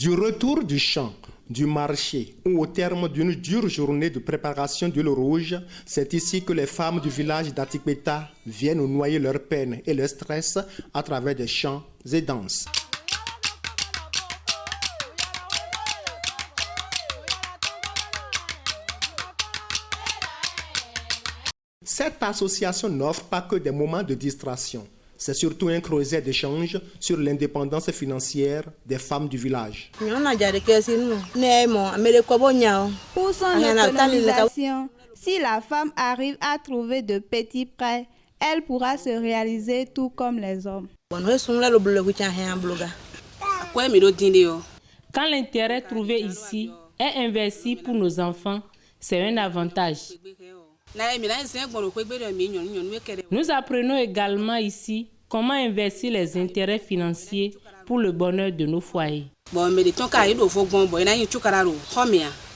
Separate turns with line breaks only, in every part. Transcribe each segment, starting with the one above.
Du retour du champ, du marché ou au terme d'une dure journée de préparation d'huile rouge, c'est ici que les femmes du village d'Atikpeta viennent noyer leur peine et leur stress à travers des chants et danses. Cette association n'offre pas que des moments de distraction. C'est surtout un creuset d'échange sur l'indépendance financière des femmes du village.
Pour son autonomisation, si la femme arrive à trouver de petits prêts, elle pourra se réaliser tout comme les hommes.
Quand l'intérêt trouvé ici est investi pour nos enfants, c'est un avantage. Nous apprenons également ici comment investir les intérêts financiers pour le bonheur de nos foyers.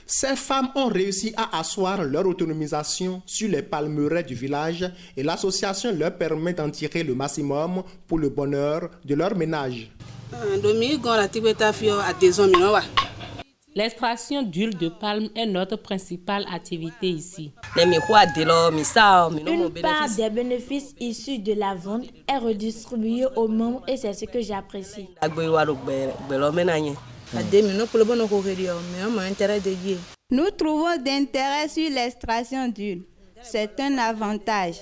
Ces femmes ont réussi à asseoir leur autonomisation sur les palmeraies du village et l'association leur permet d'en tirer le maximum pour le bonheur de leur ménage.
L'extraction d'huile de palme est notre principale activité ici.
Une part des bénéfices issus de la vente est redistribuée aux membres et c'est ce que j'apprécie.
Nous trouvons d'intérêt sur l'extraction d'huile. C'est un avantage.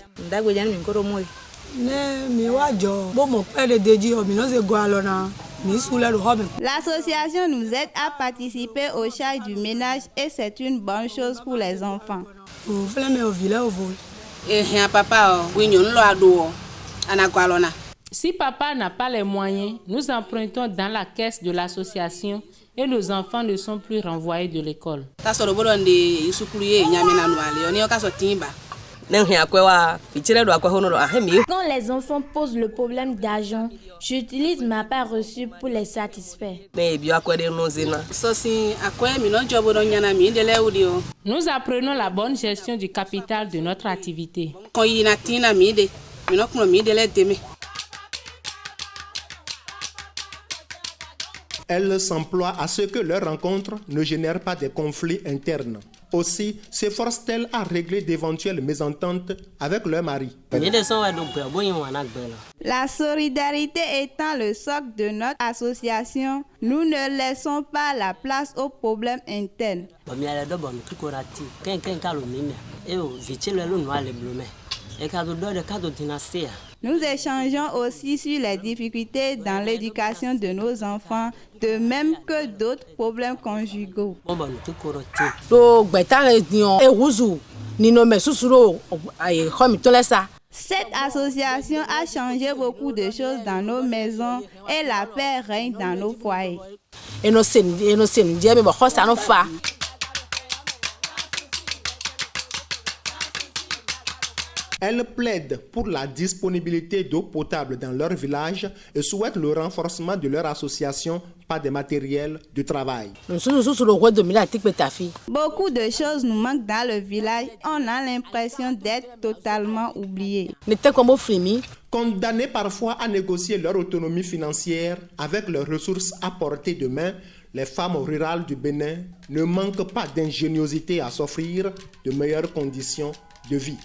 L'association nous aide à participer aux charges du ménage et c'est une bonne chose pour les enfants.
Si papa n'a pas les moyens, nous empruntons dans la caisse de l'association et nos enfants ne sont plus renvoyés de l'école.
Quand les enfants posent le problème d'argent, j'utilise ma part reçue pour les satisfaire.
Nous apprenons la bonne gestion du capital de notre activité.
Elles s'emploient à ce que leurs rencontres ne génèrent pas de conflits internes. Aussi, s'efforcent-elles à régler d'éventuelles mésententes avec leur mari.
La solidarité étant le socle de notre association, nous ne laissons pas la place aux problèmes internes. Nous échangeons aussi sur les difficultés dans l'éducation de nos enfants, de même que d'autres problèmes conjugaux. Cette association a changé beaucoup de choses dans nos maisons et la paix règne dans nos foyers.
Elles plaident pour la disponibilité d'eau potable dans leur village et souhaitent le renforcement de leur association par des matériels de travail.
Beaucoup de choses nous manquent dans le village. On a l'impression d'être totalement oubliés.
Condamnées parfois à négocier leur autonomie financière avec leurs ressources à portée de main, les femmes rurales du Bénin ne manquent pas d'ingéniosité à s'offrir de meilleures conditions de vie.